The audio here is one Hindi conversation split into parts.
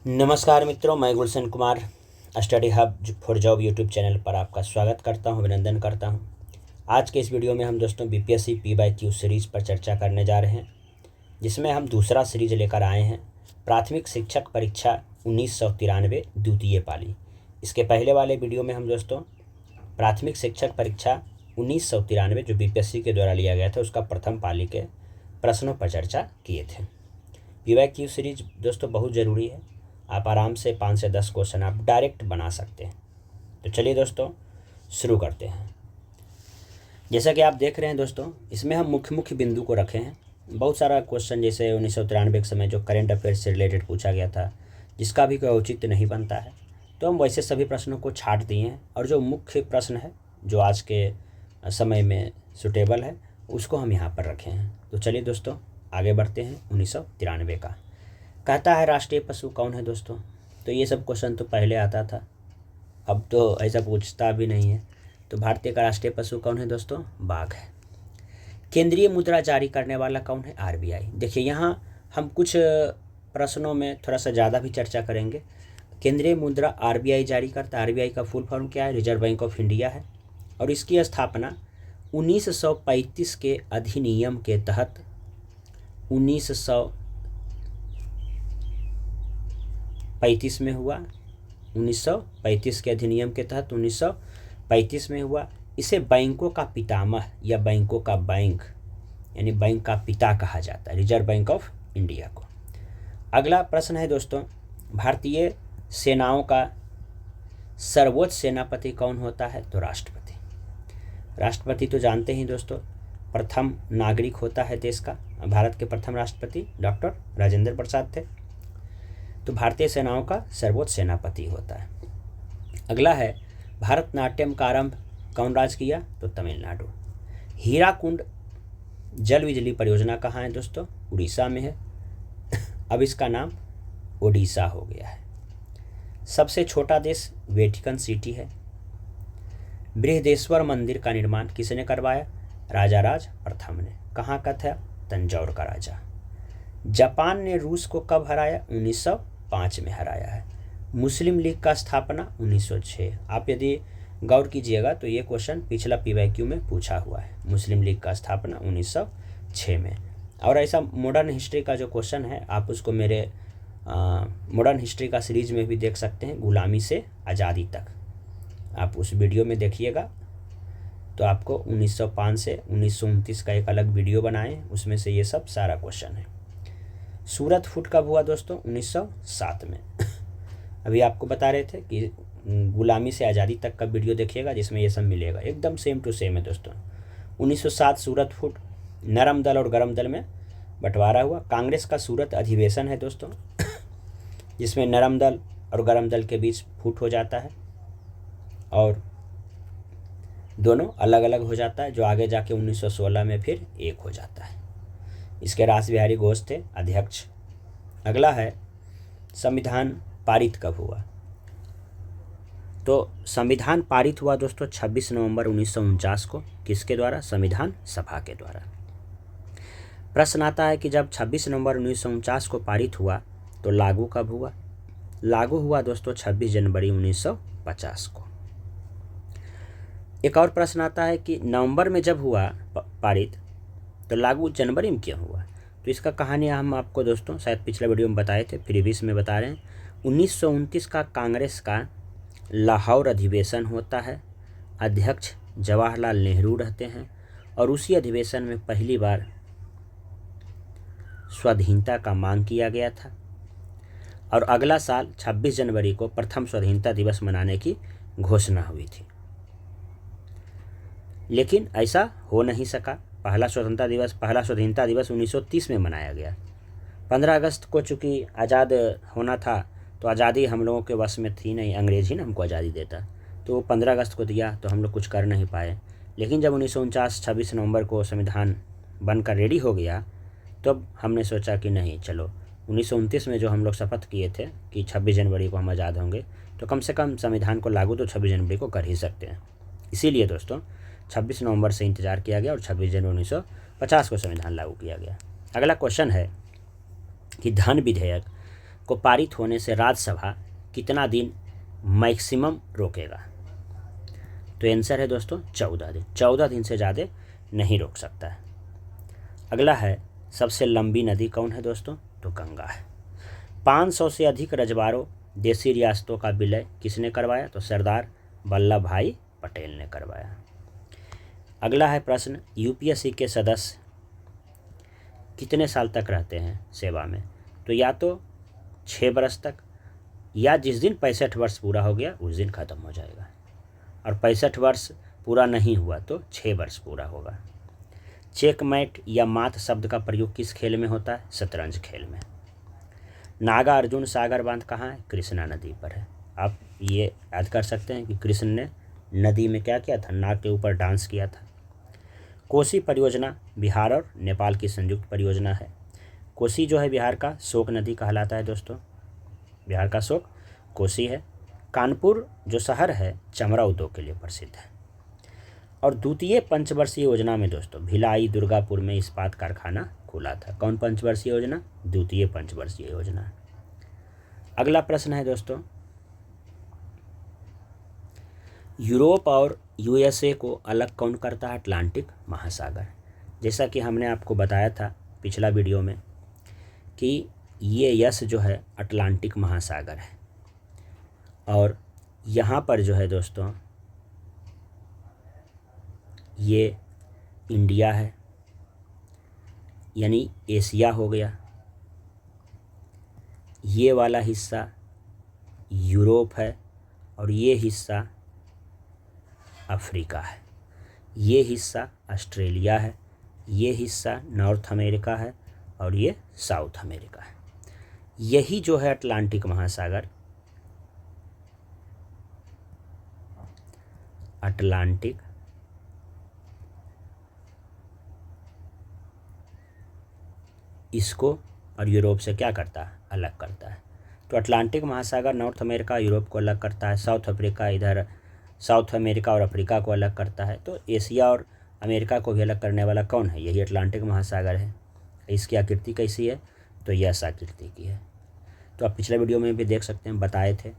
नमस्कार मित्रों, मैं Gulshan Kumar study hub for job YouTube channel पर आपका स्वागत करता हूं, अभिनंदन करता हूं। आज के इस वीडियो में हम दोस्तों बीपीएससी पी/क्यू सीरीज़ पर चर्चा करने जा रहे हैं, जिसमें हम दूसरा सीरीज लेकर आए हैं, प्राथमिक शिक्षक परीक्षा 1993 द्वितीय पाली। इसके पहले वाले वीडियो में हम दोस्तों प्राथमिक शिक्षक परीक्षा 1993 जो बीपीएससी के द्वारा लिया गया था उसका प्रथम पाली के प्रश्नों पर चर्चा किए थे। पी/क्यू सीरीज दोस्तों बहुत ज़रूरी है, आप आराम से 5 से 10 क्वेश्चन आप डायरेक्ट बना सकते हैं। तो चलिए दोस्तों शुरू करते हैं। जैसा कि आप देख रहे हैं दोस्तों, इसमें हम मुख्य बिंदु को रखे हैं। बहुत सारा क्वेश्चन जैसे 1993 के समय जो करेंट अफेयर्स से रिलेटेड पूछा गया था, जिसका भी कोई औचित्य नहीं बनता है, तो हम वैसे सभी प्रश्नों को छाट दिए हैं और जो मुख्य प्रश्न है जो आज के समय में सुटेबल है उसको हम यहाँ पर रखे हैं। तो चलिए दोस्तों आगे बढ़ते हैं। 1993 का कहता है राष्ट्रीय पशु कौन है दोस्तों। तो ये सब क्वेश्चन तो पहले आता था, अब तो ऐसा पूछता भी नहीं है। तो भारतीय का राष्ट्रीय पशु कौन है दोस्तों? बाघ है। केंद्रीय मुद्रा जारी करने वाला कौन है? आरबीआई। देखिए यहाँ हम कुछ प्रश्नों में थोड़ा सा ज़्यादा भी चर्चा करेंगे। केंद्रीय मुद्रा आरबीआई जारी करता है। आरबीआई का फुल फॉर्म क्या है? रिजर्व बैंक ऑफ इंडिया है। और इसकी स्थापना 1935 के अधिनियम के तहत 1935 में हुआ। 1935 के अधिनियम के तहत 1935 में हुआ। इसे बैंकों का पितामह या बैंकों का बैंक यानी बैंक का पिता कहा जाता है, रिजर्व बैंक ऑफ इंडिया को। अगला प्रश्न है दोस्तों, भारतीय सेनाओं का सर्वोच्च सेनापति कौन होता है? तो राष्ट्रपति। राष्ट्रपति तो जानते ही दोस्तों, प्रथम नागरिक होता है देश का। भारत के प्रथम राष्ट्रपति डॉक्टर राजेंद्र प्रसाद थे। तो भारतीय सेनाओं का सर्वोच्च सेनापति होता है। अगला है, भारतनाट्यम का आरंभ कौन राज्य किया? तो तमिलनाडु। हीराकुंड जल बिजली परियोजना कहाँ है दोस्तों? उड़ीसा में है। अब इसका नाम ओडिशा हो गया है। सबसे छोटा देश वेटिकन सिटी है। बृहदेश्वर मंदिर का निर्माण किसने करवाया? राजा राज प्रथम ने। कहाँ का था? तंजौर का राजा। जापान ने रूस को कब हराया? 1905 में हराया है। मुस्लिम लीग का स्थापना 1906। आप यदि गौर कीजिएगा तो ये क्वेश्चन पिछला पी/क्यू में पूछा हुआ है। मुस्लिम लीग का स्थापना 1906 में। और ऐसा मॉडर्न हिस्ट्री का जो क्वेश्चन है आप उसको मेरे मॉडर्न हिस्ट्री का सीरीज में भी देख सकते हैं, गुलामी से आज़ादी तक। आप उस वीडियो में देखिएगा तो आपको 1905 से 1929 का एक अलग वीडियो बनाए, उसमें से ये सब सारा क्वेश्चन है। सूरत फूट कब हुआ दोस्तों? 1907 में। अभी आपको बता रहे थे कि गुलामी से आज़ादी तक का वीडियो देखिएगा जिसमें ये सब मिलेगा, एकदम सेम टू सेम है दोस्तों। 1907 सूरत फूट। नरम दल और गरम दल में बंटवारा हुआ। कांग्रेस का सूरत अधिवेशन है दोस्तों, जिसमें नरम दल और गरम दल के बीच फूट हो जाता है और दोनों अलग अलग हो जाता है, जो आगे जाके 1916 में फिर एक हो जाता है। इसके रास बिहारी घोष थे अध्यक्ष। अगला है, संविधान पारित कब हुआ? तो संविधान पारित हुआ दोस्तों 26 नवंबर 1949 को। किसके द्वारा? संविधान सभा के द्वारा। प्रश्न आता है कि जब 26 नवंबर 1949 को पारित हुआ तो लागू कब हुआ? लागू हुआ दोस्तों 26 जनवरी 1950 को। एक और प्रश्न आता है कि नवंबर में जब हुआ पारित तो लागू जनवरी में क्यों हुआ? तो इसका कहानी हम आपको दोस्तों शायद पिछले वीडियो में बताए थे, प्रीवियस में बता रहे हैं। 1929 का कांग्रेस का लाहौर अधिवेशन होता है। अध्यक्ष जवाहरलाल नेहरू रहते हैं और उसी अधिवेशन में पहली बार स्वाधीनता का मांग किया गया था और अगला साल 26 जनवरी को प्रथम स्वाधीनता दिवस मनाने की घोषणा हुई थी। लेकिन ऐसा हो नहीं सका। पहला स्वाधीनता दिवस 1930 में मनाया गया। 15 अगस्त को चूँकि आज़ाद होना था तो आज़ादी हम लोगों के वश में थी नहीं, अंग्रेज़ ही ना हमको आज़ादी देता, तो 15 अगस्त को दिया तो हम लोग कुछ कर नहीं पाए। लेकिन जब 1949 26 नवंबर को संविधान बनकर रेडी हो गया तब हमने सोचा कि नहीं, चलो 1929 में जो हम लोग शपथ किए थे कि 26 जनवरी को हम आज़ाद होंगे, तो कम से कम संविधान को लागू तो 26 जनवरी को कर ही सकते हैं। इसीलिए दोस्तों 26 नवंबर से इंतज़ार किया गया और 26 जनवरी 1950 को संविधान लागू किया गया। अगला क्वेश्चन है कि धन विधेयक को पारित होने से राज्यसभा कितना दिन मैक्सिमम रोकेगा? तो आंसर है दोस्तों 14 दिन। 14 दिन से ज़्यादा नहीं रोक सकता है। अगला है सबसे लंबी नदी कौन है दोस्तों? तो गंगा है। 500 से अधिक रजवाड़ों देशी रियासतों का विलय किसने करवाया? तो सरदार वल्लभ भाई पटेल ने करवाया। अगला है प्रश्न, यूपीएससी के सदस्य कितने साल तक रहते हैं सेवा में? तो या तो 6 वर्ष तक, या जिस दिन 65 वर्ष पूरा हो गया उस दिन ख़त्म हो जाएगा, और 65 वर्ष पूरा नहीं हुआ तो 6 वर्ष पूरा होगा। चेकमेट या मात शब्द का प्रयोग किस खेल में होता है? शतरंज खेल में। नागा अर्जुन सागर बांध कहाँ है? कृष्णा नदी पर है। आप ये याद कर सकते हैं कि कृष्ण ने नदी में क्या किया था? नाग के ऊपर डांस किया था। कोसी परियोजना बिहार और नेपाल की संयुक्त परियोजना है। कोसी जो है बिहार का शोक नदी कहलाता है दोस्तों, बिहार का शोक कोसी है। कानपुर जो शहर है चमड़ा उद्योग के लिए प्रसिद्ध है। और द्वितीय पंचवर्षीय योजना में दोस्तों भिलाई दुर्गापुर में इस्पात कारखाना खुला था। कौन पंचवर्षीय योजना? द्वितीय पंचवर्षीय योजना। अगला प्रश्न है दोस्तों, यूरोप और यूएसए को अलग कौन करता है? अटलांटिक महासागर। जैसा कि हमने आपको बताया था पिछला वीडियो में कि ये यस जो है अटलांटिक महासागर है, और यहाँ पर जो है दोस्तों ये इंडिया है, यानी एशिया हो गया। ये वाला हिस्सा यूरोप है, और ये हिस्सा अफ्रीका है। ये हिस्सा ऑस्ट्रेलिया है, ये हिस्सा नॉर्थ अमेरिका है, और ये साउथ अमेरिका है। यही जो है अटलांटिक महासागर, अटलांटिक इसको और यूरोप से क्या करता है? अलग करता है। तो अटलांटिक महासागर नॉर्थ अमेरिका यूरोप को अलग करता है, साउथ अफ्रीका इधर साउथ अमेरिका और अफ्रीका को अलग करता है। तो एशिया और अमेरिका को भी अलग करने वाला कौन है? यही अटलांटिक महासागर है। इसकी आकृति कैसी है? तो यस आकृति की है। तो आप पिछले वीडियो में भी देख सकते हैं, बताए थे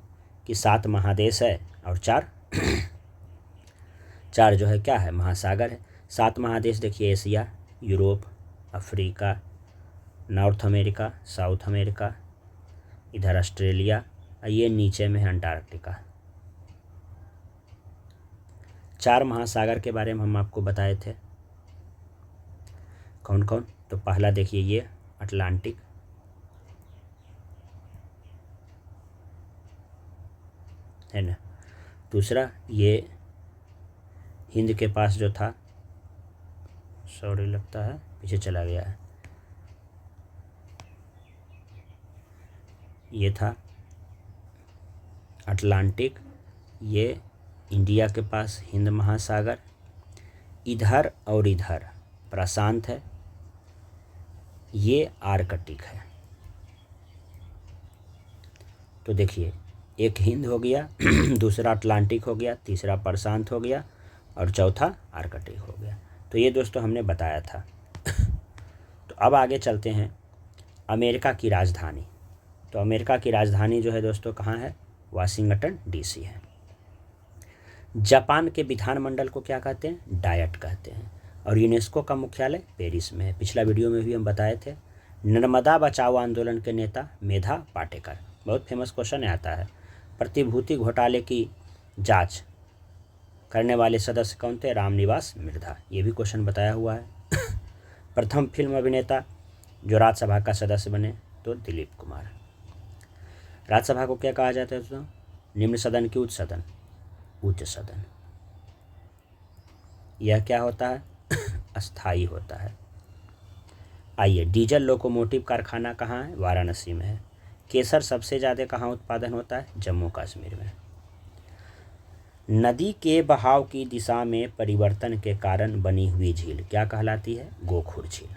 कि 7 महादेश है और 4 जो है क्या है? महासागर है। 7 महादेश देखिए, Asia, Europe, Africa, north America, south America, इधर ऑस्ट्रेलिया, ये नीचे में है अंटार्कटिका। 4 महासागर के बारे में हम आपको बताए थे, कौन कौन? तो पहला देखिए ये अटलांटिक, है ना। दूसरा ये हिंद के पास जो था, सॉरी लगता है पीछे चला गया है, ये था अटलांटिक। ये इंडिया के पास हिंद महासागर, इधर और इधर प्रशांत है, ये आर्कटिक है। तो देखिए एक हिंद हो गया, दूसरा अटलांटिक हो गया, तीसरा प्रशांत हो गया, और चौथा आर्कटिक हो गया। तो ये दोस्तों हमने बताया था। तो अब आगे चलते हैं, अमेरिका की राजधानी। तो अमेरिका की राजधानी जो है दोस्तों कहाँ है? वाशिंगटन डीसी है। जापान के विधानमंडल को क्या कहते हैं? डायट कहते हैं। और यूनेस्को का मुख्यालय पेरिस में है। पिछला वीडियो में भी हम बताए थे। नर्मदा बचाओ आंदोलन के नेता मेधा पाटेकर, बहुत फेमस क्वेश्चन आता है। प्रतिभूति घोटाले की जांच करने वाले सदस्य कौन थे? रामनिवास मिर्धा, ये भी क्वेश्चन बताया हुआ है। प्रथम फिल्म अभिनेता जो राज्यसभा का सदस्य बने तो दिलीप कुमार। राज्यसभा को क्या कहा जाता है दोस्तों? निम्न सदन की उच्च सदन, उच्च सदन। यह क्या होता है? अस्थाई होता है। आइए, डीजल लोकोमोटिव कारखाना कहाँ है? वाराणसी में है। केसर सबसे ज़्यादा कहाँ उत्पादन होता है? जम्मू कश्मीर में। नदी के बहाव की दिशा में परिवर्तन के कारण बनी हुई झील क्या कहलाती है? गोखुर झील।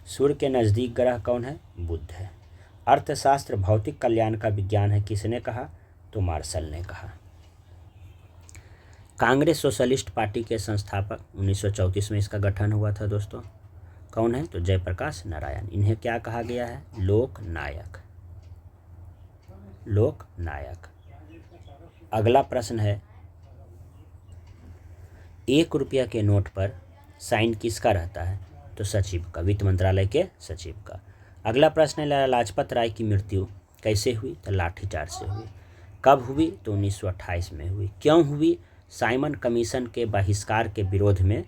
सूर्य के नज़दीक ग्रह कौन है? बुध है। अर्थशास्त्र भौतिक कल्याण का विज्ञान है, किसने कहा? तो मार्शल ने कहा। कांग्रेस सोशलिस्ट पार्टी के संस्थापक 1934 में इसका गठन हुआ था दोस्तों, कौन है? तो जयप्रकाश नारायण। इन्हें क्या कहा गया है? लोक नायक। लोक नायक। अगला प्रश्न है, 1 रुपया के नोट पर साइन किसका रहता है? तो सचिव का, वित्त मंत्रालय के सचिव का। अगला प्रश्न है, लाला लाजपत राय की मृत्यु कैसे हुई? तो लाठीचार्ज से हुई। कब हुई? तो 1928 में हुई। क्यों हुई? साइमन कमीशन के बहिष्कार के विरोध में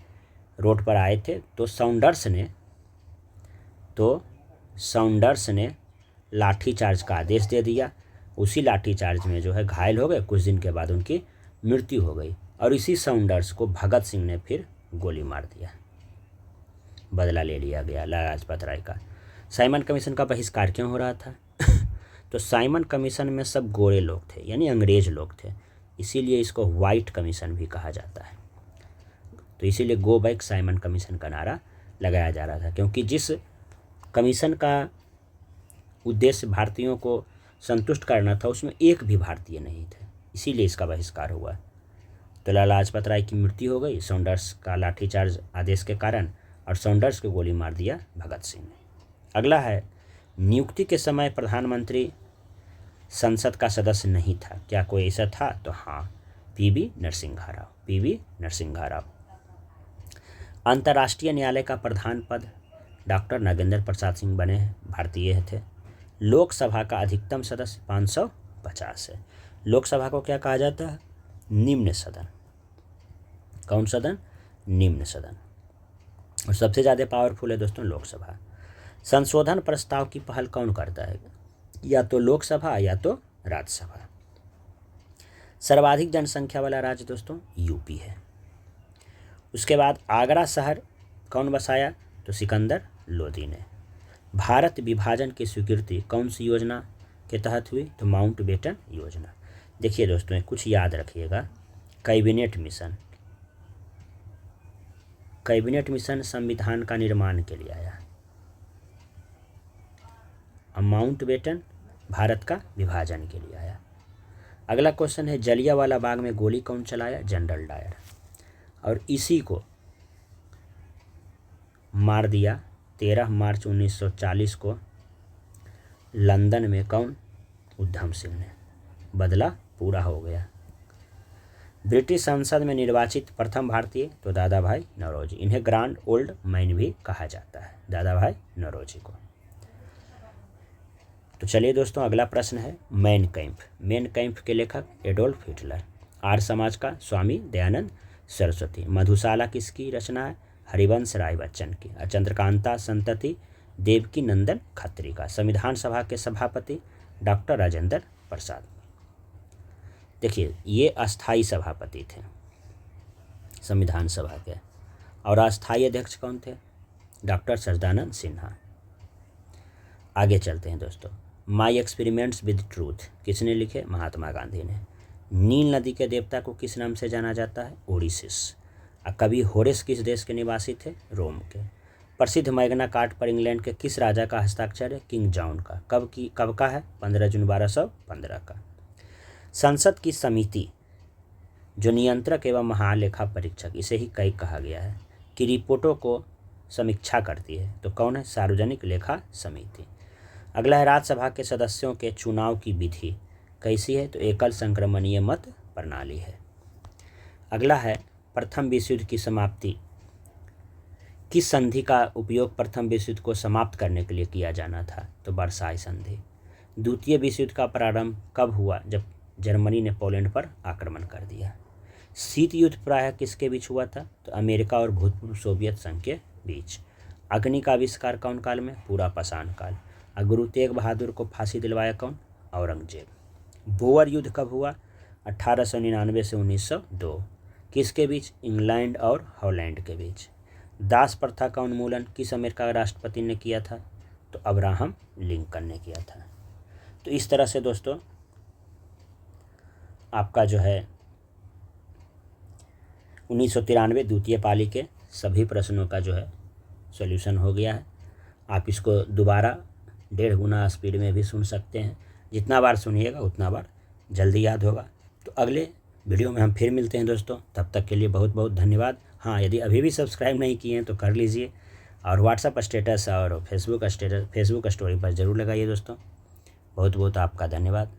रोड पर आए थे। तो साउंडर्स ने लाठीचार्ज का आदेश दे दिया। उसी लाठीचार्ज में जो है घायल हो गए, कुछ दिन के बाद उनकी मृत्यु हो गई। और इसी साउंडर्स को भगत सिंह ने फिर गोली मार दिया, बदला ले लिया गया लाला लाजपत राय का। साइमन कमीशन का बहिष्कार क्यों हो रहा था? तो साइमन कमीशन में सब गोरे लोग थे, यानी अंग्रेज लोग थे, इसीलिए इसको वाइट कमीशन भी कहा जाता है। तो इसीलिए गो बैक साइमन कमीशन का नारा लगाया जा रहा था, क्योंकि जिस कमीशन का उद्देश्य भारतीयों को संतुष्ट करना था उसमें एक भी भारतीय नहीं थे, इसीलिए इसका बहिष्कार हुआ। तो लाला लाजपत राय की मृत्यु हो गई साउंडर्स का लाठीचार्ज आदेश के कारण, और साउंडर्स को गोली मार दिया भगत सिंह ने। अगला है, नियुक्ति के समय प्रधानमंत्री संसद का सदस्य नहीं था, क्या कोई ऐसा था? तो हाँ, पीवी नरसिम्हा राव। अंतर्राष्ट्रीय न्यायालय का प्रधान पद डॉक्टर नागेंद्र प्रसाद सिंह बने हैं, भारतीय थे। लोकसभा का अधिकतम सदस्य 550 है। लोकसभा को क्या कहा जाता है? निम्न सदन। कौन सदन? निम्न सदन। और सबसे ज़्यादा पावरफुल है दोस्तों लोकसभा। संशोधन प्रस्ताव की पहल कौन करता है? या तो लोकसभा या तो राज्यसभा। सर्वाधिक जनसंख्या वाला राज्य दोस्तों यूपी है। उसके बाद आगरा शहर कौन बसाया? तो सिकंदर लोदी ने। भारत विभाजन की स्वीकृति कौन सी योजना के तहत हुई? तो माउंटबेटन योजना। देखिए दोस्तों, कुछ याद रखिएगा, कैबिनेट मिशन संविधान का निर्माण के लिए आया, और माउंटबेटन भारत का विभाजन के लिए आया। अगला क्वेश्चन है, जलियांवाला बाग में गोली कौन चलाया? General Dyer. और इसी को मार दिया 13 मार्च 1940 को लंदन में कौन? उधम सिंह ने। बदला पूरा हो गया। ब्रिटिश संसद में निर्वाचित प्रथम भारतीय? तो दादा भाई नौरोजी। इन्हें ग्रांड ओल्ड मैन भी कहा जाता है, दादा भाई नौरोजी को। तो चलिए दोस्तों, अगला प्रश्न है, मेन कैंप के लेखक एडोल्फ हिटलर। आर्य समाज का स्वामी दयानंद सरस्वती। मधुशाला किसकी रचना है? हरिवंश राय बच्चन की। चंद्रकांता संतति देवकी नंदन खत्री का। संविधान सभा के सभापति डॉक्टर राजेंद्र प्रसाद। देखिए, ये अस्थाई सभापति थे संविधान सभा के, और अस्थाई अध्यक्ष कौन थे? डॉक्टर सच्चिदानंद सिन्हा। आगे चलते हैं दोस्तों। माई एक्सपेरिमेंट्स विद ट्रूथ किसने लिखे? महात्मा गांधी ने। नील नदी के देवता को किस नाम से जाना जाता है? ओडिसिस। कवि होरेस किस देश के निवासी थे? रोम के। प्रसिद्ध मैग्ना कार्टा पर इंग्लैंड के किस राजा का हस्ताक्षर है? किंग जॉन का। कब का है? 15 जून 1215 का। संसद की समिति जो नियंत्रक एवं महालेखा परीक्षक, इसे ही कई कहा गया है, कि रिपोर्टों को समीक्षा करती है, तो कौन है? सार्वजनिक लेखा समिति। अगला है, राज्यसभा के सदस्यों के चुनाव की विधि कैसी है? तो एकल संक्रमणीय मत प्रणाली है। अगला है, प्रथम विश्व युद्ध की समाप्ति किस संधि का उपयोग प्रथम विश्व युद्ध को समाप्त करने के लिए किया जाना था? तो वर्साई संधि। द्वितीय विश्व युद्ध का प्रारंभ कब हुआ? जब जर्मनी ने पोलैंड पर आक्रमण कर दिया। शीत युद्ध प्रायः किसके बीच हुआ था? तो अमेरिका और भूतपूर्व सोवियत संघ के बीच। अग्नि का आविष्कार कौन काल में? पूरा पाषाण काल। गुरु तेग बहादुर को फांसी दिलवाया कौन? औरंगजेब। बोअर युद्ध कब हुआ? 1899 से 1902। किसके बीच? इंग्लैंड और हॉलैंड के बीच। दास प्रथा का उन्मूलन किस अमेरिका राष्ट्रपति ने किया था? तो अब्राहम लिंकन ने किया था। तो इस तरह से दोस्तों आपका जो है 1993 द्वितीय पाली के सभी प्रश्नों का जो है सॉल्यूशन हो गया है। आप इसको दोबारा 1.5 गुना स्पीड में भी सुन सकते हैं। जितना बार सुनिएगा उतना बार जल्दी याद होगा। तो अगले वीडियो में हम फिर मिलते हैं दोस्तों, तब तक के लिए बहुत बहुत धन्यवाद। हाँ, यदि अभी भी सब्सक्राइब नहीं किए हैं तो कर लीजिए, और व्हाट्सएप स्टेटस और फेसबुक स्टोरी पर ज़रूर लगाइए दोस्तों। बहुत बहुत आपका धन्यवाद।